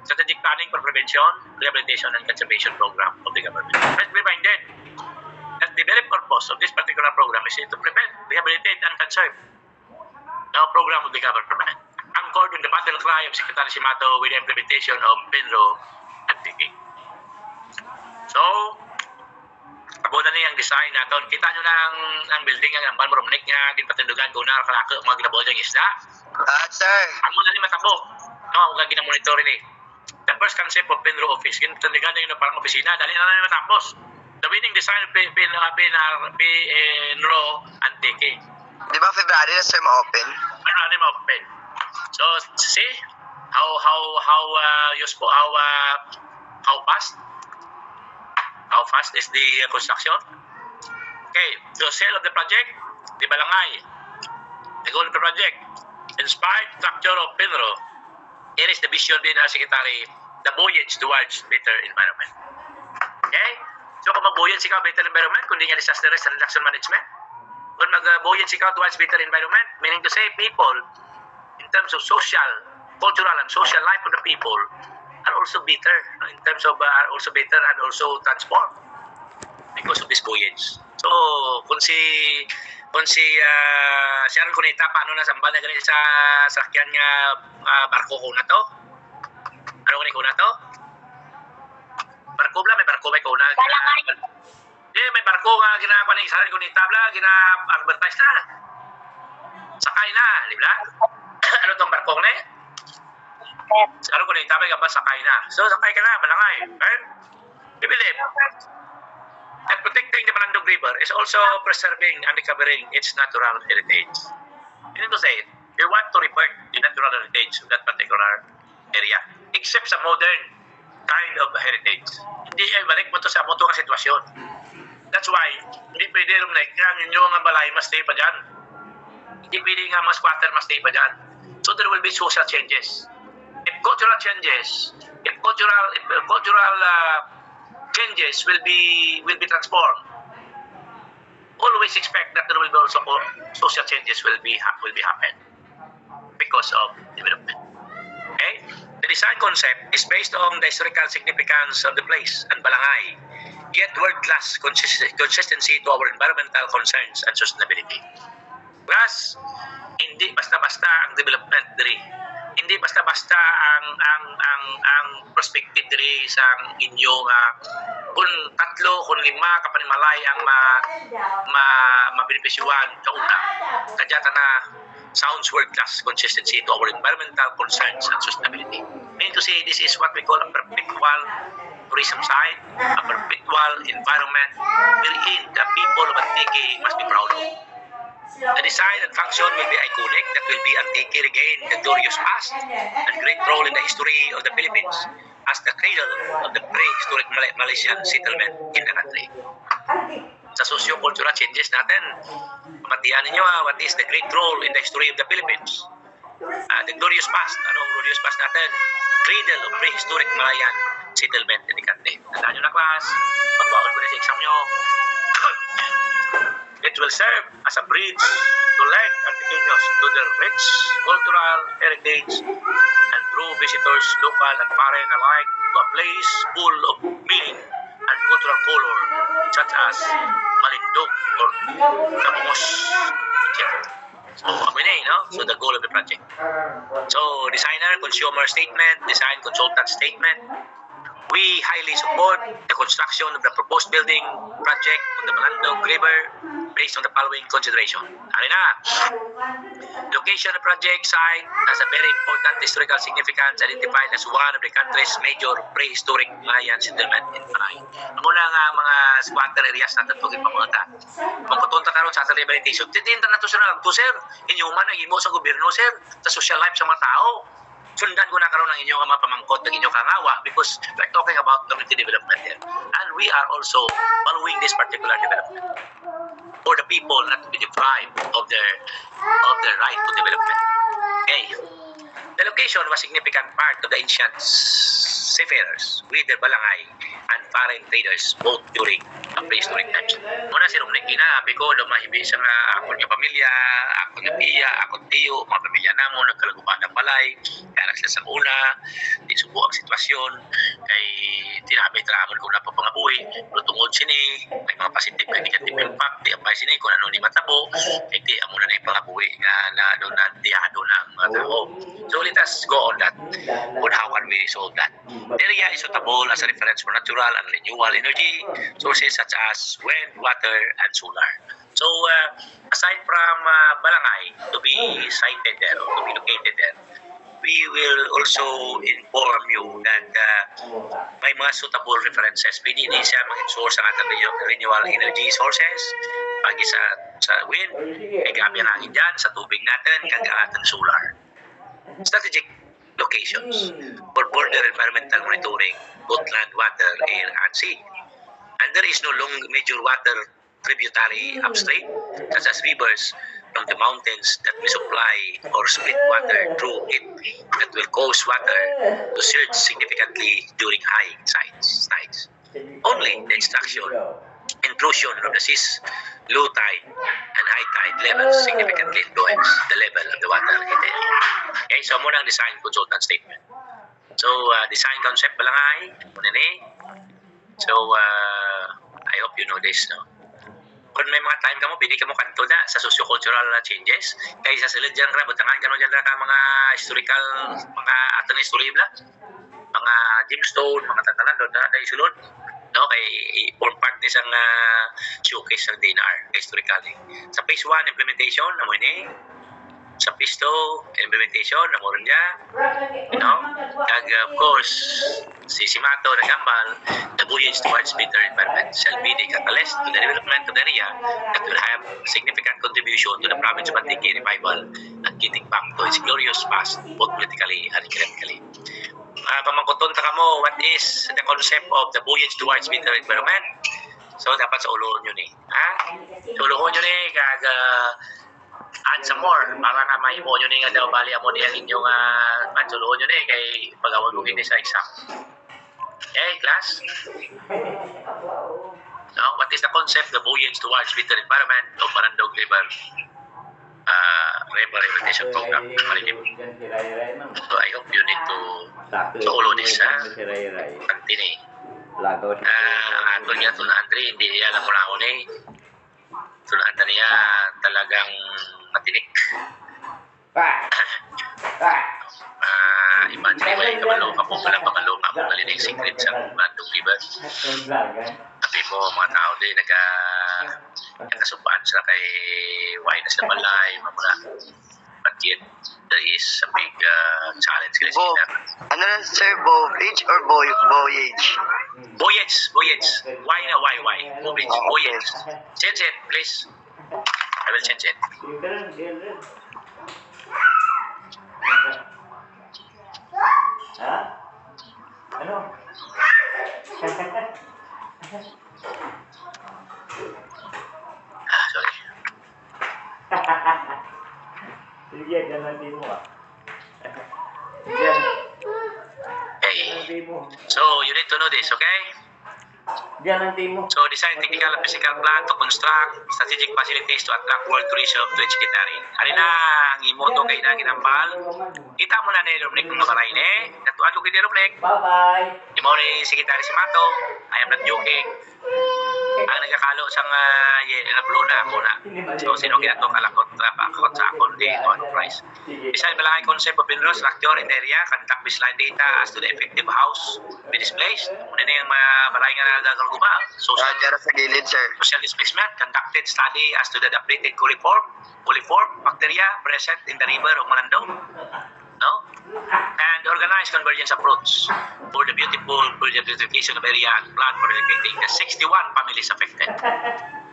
Strategic planning for prevention, rehabilitation, and conservation program of the government. Let's be minded that develop or purpose of this particular program is to prevent, rehabilitate, and conserve the program of the government, anchored in the battle cry of Secretary Simato with the implementation of Penro and Tiki. So, abutan niya ang design natin. Kita nyo na ang building ang Balmoromnik nga, ginpatindugan ko na kalako mga ginabol ng isda. Sir. Amo na ni matabo. No, ang gina-monitor ni. The first concept of Penro Office, ginpatindugan na yun parang opisina, dali na matapos. The winning design of Penro and Tiki. Di ba February na sir ma-open? Ano natin ma-open? So, see how useful, how fast is the construction? Okay, so sale of the project, the Balangay. The goal of the project, inspired structure of Penro. Here is the vision din ng Secretary, the buoyance towards better environment. Okay? So kung mag-buoyance ikaw better environment, kundi nga disaster risk reduction management, kung mag-buoyance ikaw towards better environment, meaning to say people, in terms of social, cultural, and social life of the people, are also better in terms of also better and also transform because of this buoyance. So kung si Sharon Cunita paano na sambal na ganito sa sakyan nga barko ko na to? Ano ko na to? Barko bla may barko may ko na. May barko nga ginagawa ni Sharon Cunita bla gina-advertise na. Sakay na, di ba? Ano tong barko na eh? Ano ko na itabay ka ba sakay na? So sakay ka na, Balangay. Right? We believe that protecting the Malandog River is also preserving and recovering its natural heritage. Meaning to say, we want to revert the natural heritage of that particular area, except sa modern kind of heritage. Hindi balik mo to sa muto nga sitwasyon. That's why, hindi pwede rin ang inyo nga balay mas stay pa dyan. Hindi pwede nga mas squatter mas stay pa dyan. So there will be social changes. If cultural changes will be transformed, always expect that there will be also social changes will be happen because of development. Okay, the design concept is based on the historical significance of the place and Balangay, yet world-class consistency to our environmental concerns and sustainability. Plus, hindi basta-basta ang development diri. Hindi basta-basta ang perspective diri sa inyong kung 3, kung 5 kapanimalay ang mabenepisyuhan kauna. Kadyata na sounds world-class consistency to our environmental concerns and sustainability. Meaning to say, this is what we call a perpetual tourism site, a perpetual environment wherein the people of Antique must be proud of. The design and function will be iconic, that will be Antique regain the glorious past and great role in the history of the Philippines as the cradle of the prehistoric Malaysian settlement in the country. Sa socio-cultural changes natin, matiyan ninyo what is the great role in the history of the Philippines. The glorious past, anong glorious past natin? Cradle of prehistoric Malayan settlement in the country. Tandaan nyo na class, pagbawal ko na sa exam nyo. It will serve as a bridge to lead Antiqueños to their rich cultural heritage and draw visitors, local and foreign alike, to a place full of meaning and cultural color, such as Malindog or Camongos, etc. So, So, the goal of the project. So, designer, consumer statement, design consultant statement. We highly support the construction of the proposed building project on the Malandog River based on the following consideration. Ano na? Location of the project site has a very important historical significance identified as one of the country's major prehistoric Malayan settlement in Panay. Muna nga mga squatter areas na tatugin pamunta. Magkutunta karon sa ating rehabilitation. Titinta na to sir lang to sir. Inyuman ang imo sa gobyerno sir. Sa social life sa mga tao. Sundan ko na karon ang inyong mga pamangkot ng inyong kangawa because we're talking about community development here. And we are also following this particular development for the people not to be deprived of their right to development. Okay. The location was a significant part of the ancient seafarers with their balangay and foreign traders both during the prehistoric times. Muna si Romney kinabi ko, lumahibi siya nga ako niya pamilya, ako niya tiya, ako tiyo, mga pamilya namo, nagkalagupan ng balay, kaya sila sa una, di subo ang sitwasyon, kay tinamay-tramon ko na pa pangabuhi, pero tungod sini, may mga positive kay negative impact, di apay sini kung ano ni matabo, kay di amo na yung pangabuhi nga na doon na tiyado na ang mga tao. So let us go on that, on how can we solve that. The area is suitable as a reference for natural and renewable energy sources such as wind, water, and solar. So, aside from Balangay to be sited there or to be located there, we will also inform you that may mga suitable references. Pwede din siya mag-source ang ating renewable energy sources, pag sa wind, may gabi ang hangin dyan, sa tubig natin, kag ating solar. Strategic locations for border environmental monitoring, both land, water, air, and sea. And there is no long major water tributary upstream, such as rivers from the mountains that may supply or split water through it that will cause water to surge significantly during high tides. Only the extraction, intrusion of the seas, low tide, and high tide levels significantly influence the level of the water in the area. Okay, so muna ang design consultant statement. So, design concept Balangay, muna ni. So, I hope you know this, no? Kung may mga time ka mo, pili ka mo kanto na sa socio-cultural changes. Kaya sa sila dyan ka, butangan ka no dyan ka mga historical, mga atong history bla. Mga gemstone, mga tantanan doon na isulod. No, kay form part ni isang showcase ng DNR, historically. Sa phase 1, implementation, na mo ini. Sa phase 2, implementation, na mo rin niya. No? Kag, of course, si Simato nagambal, the buoyance towards better environment shall be the catalyst to the development of the area that will have a significant contribution to the province of Antique revival and getting back to its glorious past, both politically and economically. Pamangkuton ta kamo, what is the concept of the buoyance towards better environment? So, dapat sa ulohon yun Sa ulohon yun kag add some more para na mahimo nyo nga daw bali amo niya inyong pansuluhon nyo kay pagawag ko sa exam. Okay, class? Now, what is the concept of buoyance towards better environment of Marandog River Rehabilitation Program? So, I hope you need to follow this continue. Ang ato niya tunaan hindi niya alam mo lang ako tunaan niya talagang matinik. Imagine mo yung kamalunga mo pala pamalunga mo nalinig secret sa Marandog River. Sabi mo, mga tao din nagkasubaan sila kay why na sila balay, mamula. But yet, there is a big challenge kasi sila. Ano na sir, voyage or voyage? Voyage. Why na why? Voyage. Change it, please. I will change it. Ha? Ano? Sorry. Sige, ganun din mo Diyan. Okay. So, you need to know this, okay? Diyan ang team mo. So, design technical and physical plan to construct strategic facilities to attract world tourism to Echikitari. Ano na ang imoto kay na ginambal? Kita mo na ni Romnick ng mabalay Natuan ko kay ni Romnick. Bye-bye. Imo ni Secretary Simato. I am not joking. Ang nagkakalo sang naplo na ako na. So, sino kinato kalakot sa akon di on price. Besides balangay concept of mineral structure in the area, conduct baseline data as to the effective house be displaced. Muna na yung balay nga nagagalguma. Diyan sa gilid sir. Social displacement, conducted study as to the depleted coliform bacteria present in the river of Marandog. No? And organized convergence approach for the beautification of area and plan for relocating the 61 families affected.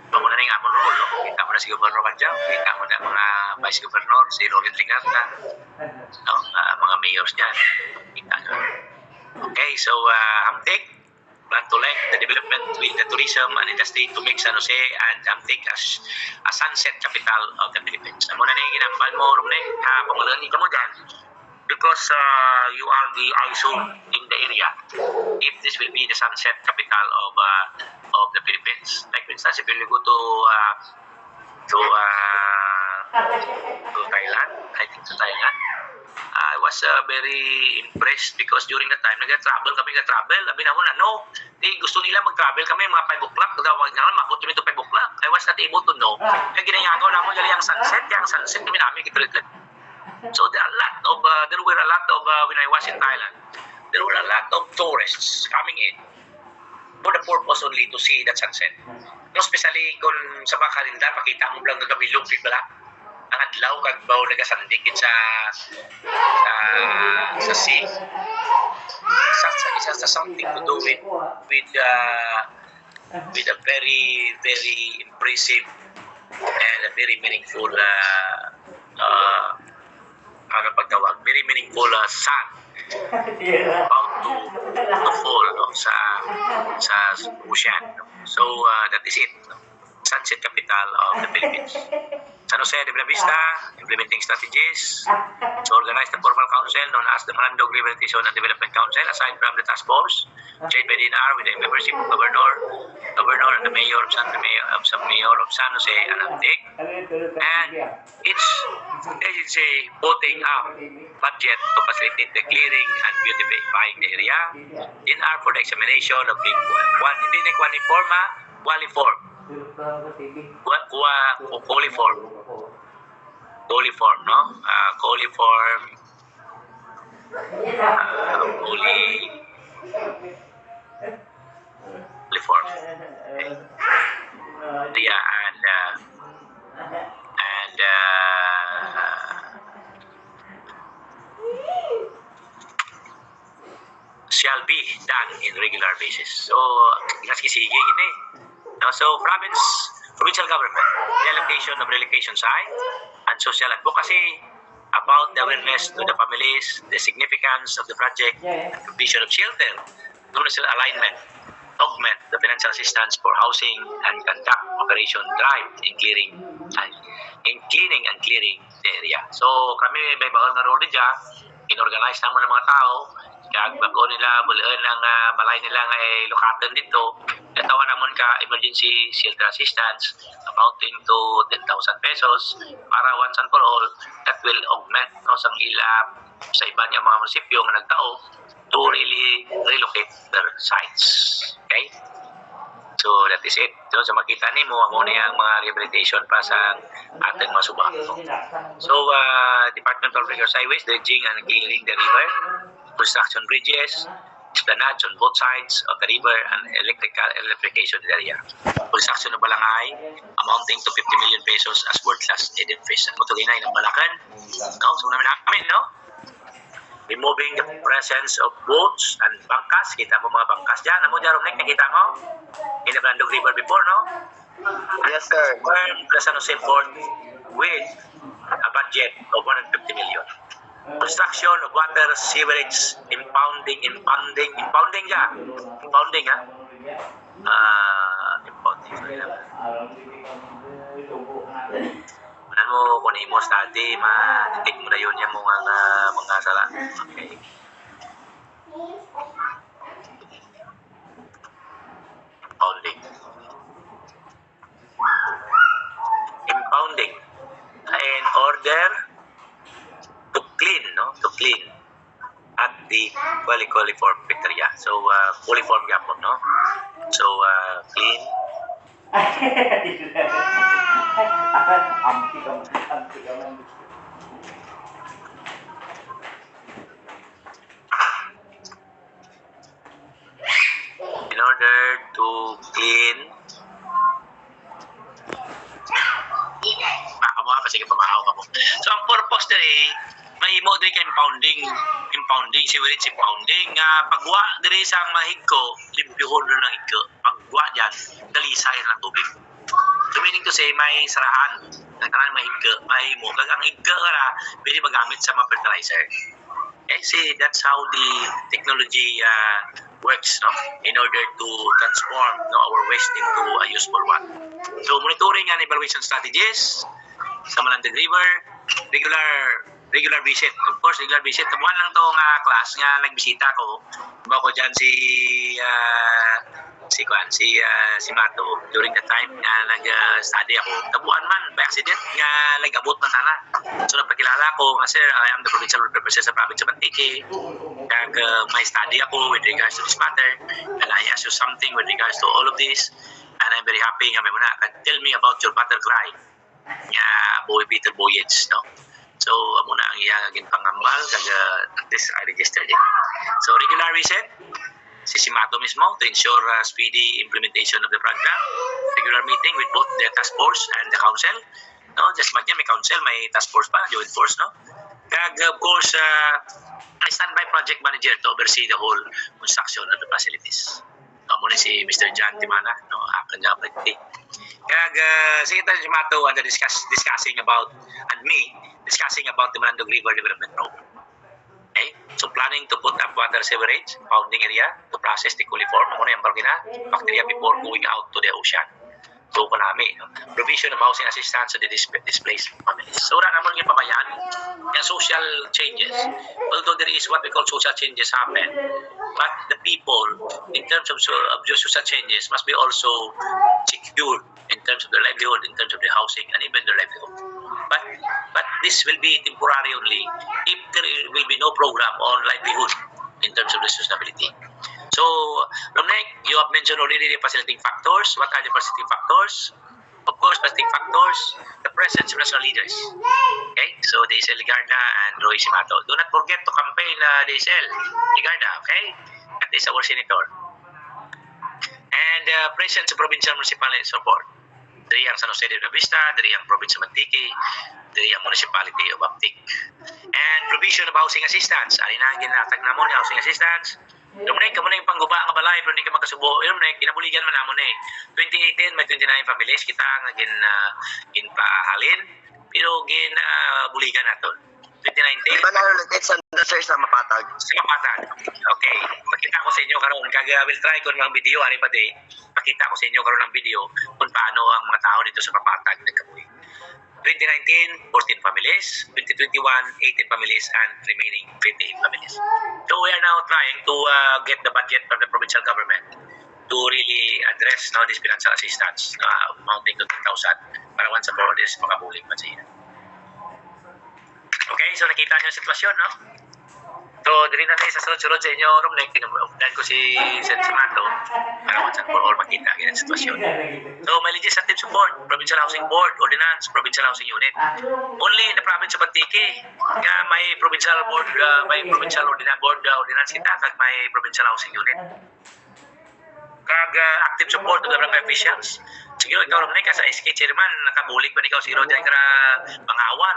Bago na nga amon role, kita mo na si Governor Badjao, kita mo na mga Vice Governor, si Roland Ligarta, mga mayors dyan, kita nyo. Okay, so Amtik, plan to link the development with the tourism and industry to make San Jose and Amtik as a sunset capital of the Philippines. Amo na yung ginambal mo, Romney, pangulangan ka mo dyan. Because you are the ISO in the area. If this will be the sunset capital of the Philippines, like for instance, if you go to Thailand, I think to Thailand, I was very impressed because during that time, nag-travel kami, Sabi na muna, no, gusto nila mag-travel kami mga 5 o'clock. Mabot kami to 5 o'clock. I was not able to know. Kaya ginayagaw na mo yung sunset kami namin kitulad. So there were a lot of when I was in Thailand, there were a lot of tourists coming in for the purpose only to see that sunset. No, especially kung sa mga kalendar, makita mo lang nagabilog, di ba? Ang adlaw, kagbaw, nagasandigit sa sea. It has something to do with a very, very impressive and a very meaningful very meaningful sun about to fall sa ocean. So that is it. Sunset capital of the Philippines. San Jose de Buena Vista, implementing strategies to organize the formal council known as the Malandog Rehabilitation and Development Council, aside from the task force chaired by DNR with the membership of Governor and the Mayor of San Jose Anamtic, and each agency voting up budget to facilitate the clearing and beautifying the area. DNR for the examination of the coliform, no? Coliform shall be done in regular basis. So, sige gini. So, provincial government, the allocation of relocation site and social advocacy about the awareness to the families, the significance of the project, and provision of shelter, municipal alignment, augment the financial assistance for housing, and conduct operation drive in cleaning and clearing the area. So kami may bakal nga role dyan, inorganize naman ng mga tao, kag bago nila bulaan ang balay nila nga lokatan dito, natawa naman ka emergency shelter assistance amounting to 10,000 pesos para once and for all that will augment sa ilap sa iba niya mga munisipyo nga nagtao to really relocate their sites. Okay? So that is it. So sa makita nimo amo ni ang mga rehabilitation pa sa ating mga subak. So Department of Regular Highways dredging and clearing the river, construction bridges, esplanades on both sides of the river, and electrification of the area. Construction of balangay amounting to 50 million pesos as world-class edifice. Matuloy na ng Malacan. No? So namin, no? Removing the presence of boats and bangkas. Kita mo mga bangkas dyan. Amo dyan, Romnek, nakita mo? In the Malandog River before, no? Yes, sir. The San Jose Port with a budget of 150 million. Construction of water sewerage impounding ha? Impounding. Ano mo, kung imo study, ma-detect mo na yun yung mga sala. Okay. Impounding. In order to clean at the coliform bacteria. So, coliform yapon, no? So, clean. In order to clean, sige pamahaw ka mo. So ang purpose diri may mo diri kay impounding sewerage impounding pagwa diri sa mahigko limpyuhon na ng higko pagwa diyan dalisay ng tubig. So meaning to say may sarahan nagkanan mahigko may mo kag ang higko ra pwede magamit sa mga fertilizer. Okay, see that's how the technology works, no, in order to transform our waste into a useful one. So monitoring and evaluation strategies sa Malandog River, regular visit. Of course, regular visit. Tabuhan lang to nga class nga nagbisita ko. Diba ko dyan si Mato during the time nga nag-study ako tabuan man by accident nga nag-abot man sana. So nagpakilala ko nga, sir, I am the provincial representative sa province of Antique, kag may study ako with regards to this matter, and I ask you something with regards to all of this, and I'm very happy nga may muna tell me about your butterfly nga boy Peter Boyage, no? So muna ang iya ginpangambal kag at least I registered it. So regular visit si Simato mismo to ensure speedy implementation of the program. Regular meeting with both the task force and the council. No, just magyan may council, may task force pa, joint force, no? Kag of course, a standby project manager to oversee the whole construction of the facilities. Muna si Mr. John Timana, no? Akan niya pagti. Kag Secretary Simato and discussing about, and me, discussing about the Malandog River Development Program. Okay? So planning to put up water sewerage, pounding area to process the coliform, muna yung barkina, bacteria before going out to the ocean. So kalami, no? Provision of housing assistance to the displaced families. So wala naman yung pabayaan yung social changes. Although there is what we call social changes happen, but the people, in terms of social changes, must be also secured in terms of their livelihood, in terms of their housing, and even their livelihood. But this will be temporary only if there will be no program on livelihood in terms of the sustainability. So, Romnek, you have mentioned already the facilitating factors. What are the facilitating factors? Of course, facilitating factors, the presence of national leaders. Okay, so DSL Ligarda and Roy Simato. Do not forget to campaign DSL Ligarda, okay? That is our senator. And presence of provincial municipal support. Dari ang San Jose de la Vista, dari ang province of Antique, dari ang municipality of Aptic. And provision of housing assistance. Alin na ang ginatag na mo ni housing assistance. Lumnek, kamo na yung pangguba ang kabalay, pero hindi ka magkasubo. Lumnek, kinabuligan man namon eh. 2018, may 29 families, kita nga ginpahalin, pero buligan nato. 2019. Di ba na-relocate sir sa Mapatag? Sa Mapatag. Okay. Pakita ko sa inyo karon. Kag will try ko ng video, ari pa di. Pakita ko sa inyo karon ng video kung paano ang mga tao dito sa Mapatag nagkabuhi. 2019, 14 families. 2021, 18 families and remaining 28 families. So we are now trying to get the budget from the provincial government to really address this financial assistance amounting to 10,000 para once and for all this makabulig man sa ina. Okay, so nakita niyo yung sitwasyon, no? So, dili na tayo sa sunod-sunod sa inyo, Romnek, dahil ko si Simato para once and for all makita yung sitwasyon. So, may legislative support, Provincial Housing Board, Ordinance, Provincial Housing Unit. Only in the province of Antique, may provincial board, may provincial ordinance kita, kag may provincial housing unit. Kag active support to government officials. Siguro ikaw, Romnek, sa SK chairman, nakabulig pa ikaw siguro dyan ka pangawan.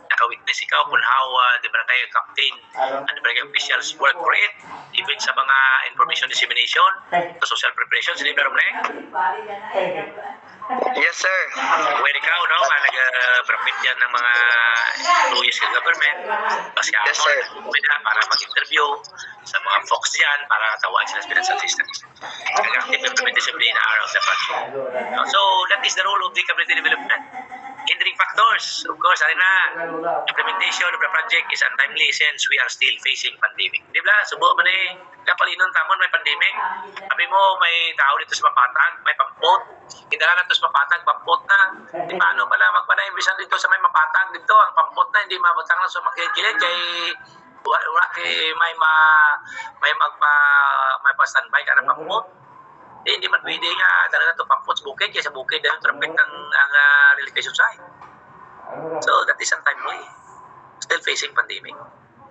Naka-witness ikaw kung how the barangay captain and the barangay officials work for it, even sa mga information dissemination, sa social preparations, hindi ba, Romnek? Yes, sir. When ikaw, no, nag-profit dyan ng mga employees ng government, kasi Yes, sir. para mag-interview sa mga folks dyan, para tawag sila sa financial assistance. Nag-active implementation in of the project. So, that is the role of the community development. Hindering factors, of course, implementation of the project is untimely since we are still facing pandemic. Di ba? Subo man eh, kapalinon tamon may pandemic. Sabi mo, may tao dito sa Mapatag, may pampot. Hindala na ito sa Mapatag, pampot na. Di paano pala magpanaimbisan dito sa may Mapatag dito, ang pampot na, hindi mabutang lang sa makikilid kay wala kay may pa-standby ka na pampot. Hindi man pwede nga talaga ito pampot sa bukid, kaya sa bukid dahil traffic ng relocation site. So that is untimely. Still facing pandemic.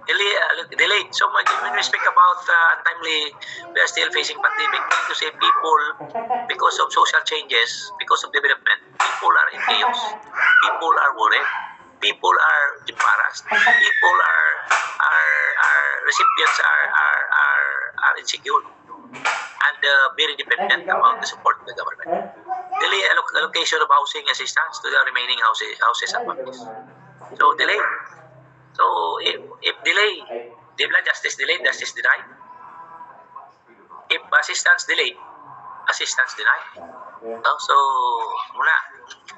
Delayed. So when we speak about untimely, we are still facing pandemic. Meaning to say people, because of social changes, because of development, people are in chaos. People are worried. People are embarrassed. People are recipients are insecure and very dependent about the support of the government. Delay allocation of housing assistance to the remaining houses and families. So delay. So if delay, justice delayed, justice denied. If assistance delayed, assistance denied. So muna.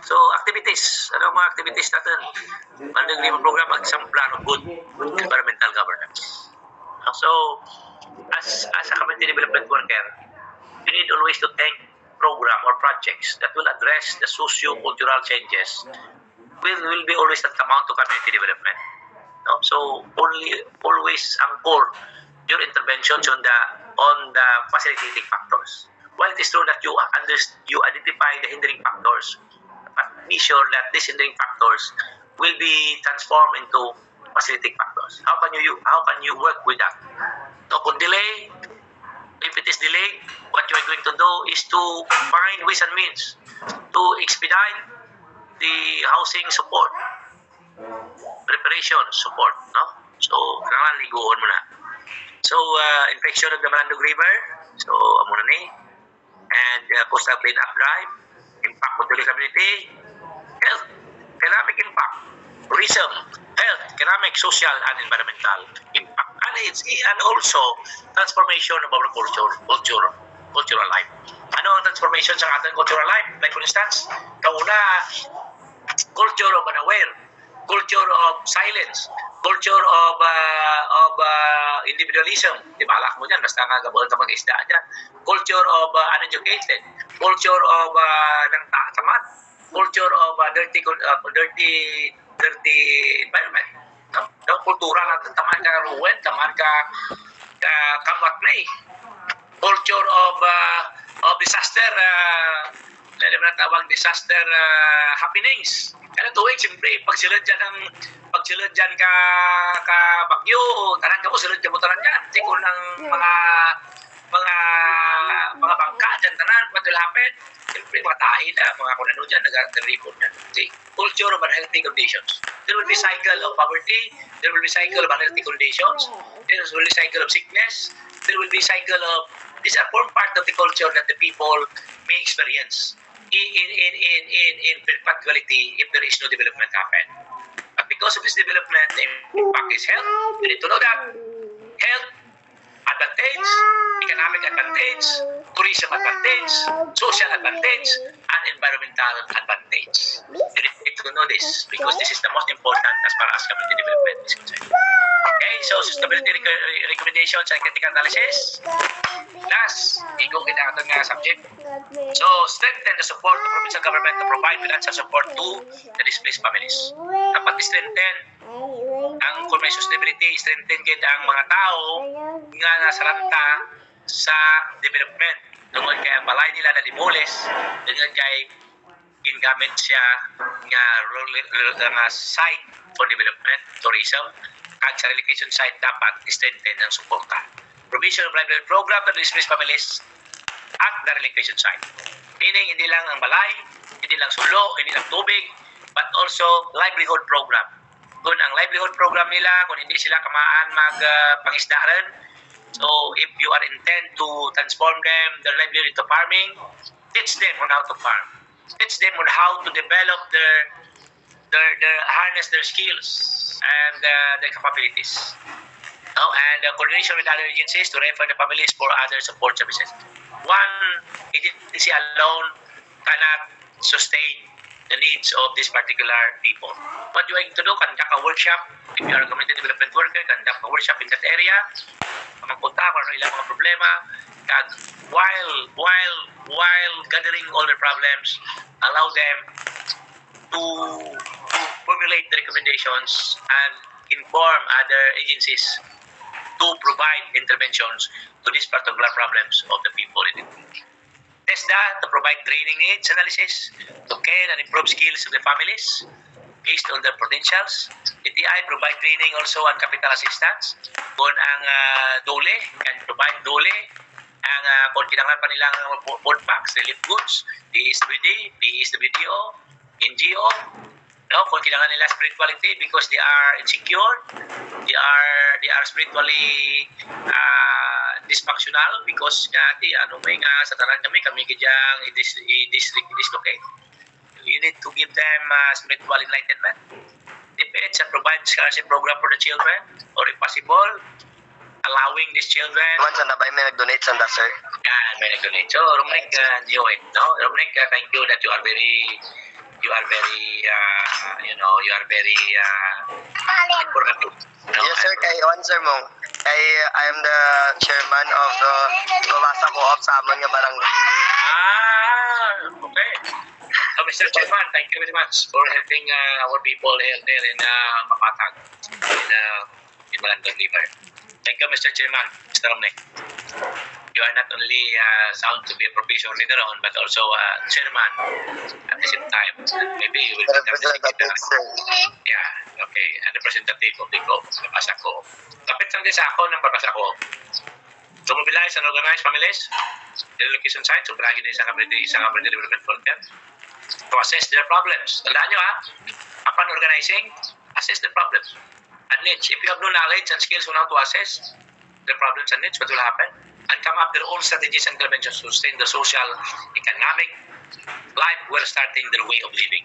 So activities, ano mga activities natin? Malandog River Program, exemplar of good environmental governance. So as a community development worker, you need always to think program or projects that will address the socio-cultural changes will be always tantamount to community development. No? So always anchor your interventions on the facilitating factors. While it is true that you identify the hindering factors, but be sure that these hindering factors will be transformed into facilitating factors. How can you work with that? So kung delay, if it is delayed, what you are going to do is to find ways and means to expedite the housing support, preparation support, no? So, kailangan liguon mo na. So, infection of the Malandog River, so, amo na ni, and coastal cleanup drive, impact on the community, health, economic impact, tourism, health, economic, social, and environmental impact. And also, transformation of our cultural life. Ano ang transformation sa ating cultural life? Like for instance, kauna, culture of unaware, culture of silence, culture of individualism. Di ba, alak mo dyan, basta nga gabuhan ka mag-isda dyan. Culture of uneducated, culture of ng tamad, culture of dirty environment. No? Kultura lang, tamad ka ruwen, tamad ka kamat na eh. Culture of disaster, lalim na tawag disaster happenings. Kaya tuwing, siyempre, pag silad dyan ka bagyo, tanan ka mo, silad dyan mo tanan dyan. Tikon ng mga bangka dyan tanan, what will happen? Siyempre, mga tayo na, mga kunano dyan, nag-report na. See, culture of unhealthy conditions. There will be cycle of poverty, there will be cycle of unhealthy conditions, there will be cycle of sickness, there will be cycle of, these are form part of the culture that the people may experience in perpetuality if there is no development happen. But because of this development, the impact is health. You need to know that. Health advantage, economic advantage, tourism advantage, social advantage, and environmental advantage. You need to know this because this is the most important as far as community development is concerned. Okay, so sustainability recommendations and critical analysis. Last, ikong kita itong subject. So, strengthen the support of provincial government to provide financial support to the displaced families. Dapat strengthen ang kung sustainability, strengthen gid ang mga tao nga nasa ranta sa development. Tungod kay ang balay nila na dimulis, tungod kay gingamit siya nga site for development, tourism, at sa relocation site dapat strengthen ang suporta. Provision of livelihood program to displaced families at the relocation site. Meaning, hindi lang ang balay, hindi lang sulo, hindi lang tubig, but also livelihood program. Kung ang livelihood program nila, kung hindi sila kamaan mag-pangisda rin, so if you are intent to transform them, their livelihood into farming, teach them on how to farm. Teach them on how to develop their harness their skills and their capabilities. And coordination with other agencies to refer the families for other support services. One agency alone cannot sustain the needs of this particular people. What you are going to do, conduct a workshop. If you are a community development worker, conduct a workshop in that area. Magpunta kung ano ilang mga problema. While gathering all the problems, allow them to formulate the recommendations and inform other agencies to provide interventions to these particular problems of the people in the community. TESDA to provide training needs analysis to care and improve skills of the families based on their potentials. TTI provide training also on capital assistance. Kung ang DOLE can provide DOLE, ang kung kinangan pa nilang food packs, relief goods, DSWD, DSWDO, NGO, no, kung kailangan nila spirituality because they are insecure, they are spiritually dysfunctional because may nga sa tanan kami gidyang i-dislocate. You need to give them spiritual enlightenment. DepEd provide scholarship program for the children or if possible, allowing these children. Once na ba may nag-donate sa sir? Yan, may nag-donate. So, Romnick, knew it, no? Romnick, thank you that you are very informative. No? Yes sir, kay answer mo. I'm the chairman of the Mabasa Co-op sa amon nga barangay. Okay. So, Mr. Chairman, thank you very much for helping our people there in Mapatag, in Malandang River. Thank you, Mr. Chairman, Mr. Romney. You are not only sound to be a professional leader on, but also chairman at the same time. Maybe you will become the Representative, sir. Yeah, okay. And representative of the Mabasa Co. Kapit lang din sa ako ng Mabasa Co. To mobilize and organize families, the relocation sites, so bragi din sa community development volunteer, to assess their problems. Tandaan nyo upon organizing, assess the problems and needs. If you have no knowledge and skills on how to assess the problems and needs, what will happen? And come up their own strategies and interventions to sustain the social, economic life while starting their way of living.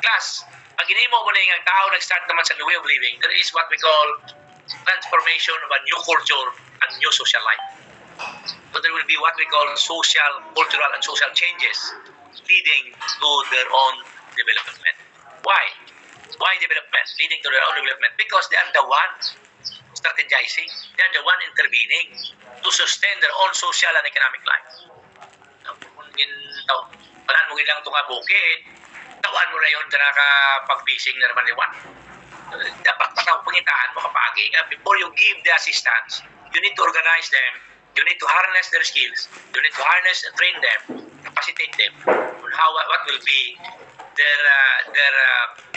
Class, pag inimo mo na yung tao nag-start naman sa way of living, there is what we call transformation of a new culture and new social life. So there will be what we call social, cultural, and social changes leading to their own development. Why? Why development? Leading to their own development? Because they are the one strategizing. They are the one intervening to sustain their own social and economic life. Palaan mo ilang itong bukid, tawan mo na yun na nakapag-fishing na naman liwan. Dapat pangitaan mo kapag before you give the assistance, you need to organize them, you need to harness their skills, you need to harness and train them, capacitate them on what will be their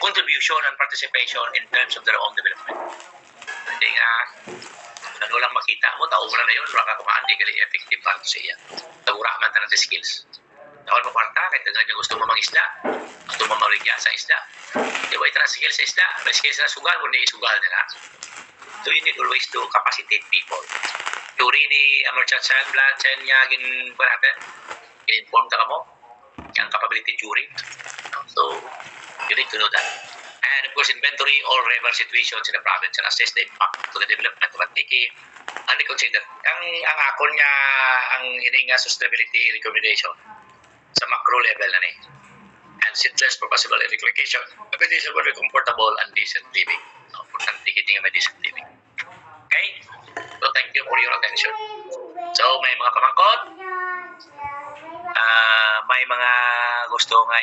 contribution and participation in terms of their own development. Hindi ano lang makita mo, taon mo na yun, baka kumaan, di gali effective para siya. Tagura man ta natin skills. Tawad mo kwarta, kahit nga gusto mo mangisda, gusto mo maligya sa isda. Di ba ito na skills sa isda, may skills na sugal, kundi isugal nila. So you need always to capacitate people. Turi ni Amarchat San niya pa natin, in-inform ka mo, yung capability jury. So you need to know that. And of course, inventory all river situations in the province and assess the impact to the development of Antique. And consider, ang akon niya, ang hininga sustainability recommendation sa macro level na ni. And settlers for possible relocation. Competition for comfortable and decent living. Importante hindi nga may decent living. Okay? So thank you for your attention. So may mga pamangkot, may mga gusto nga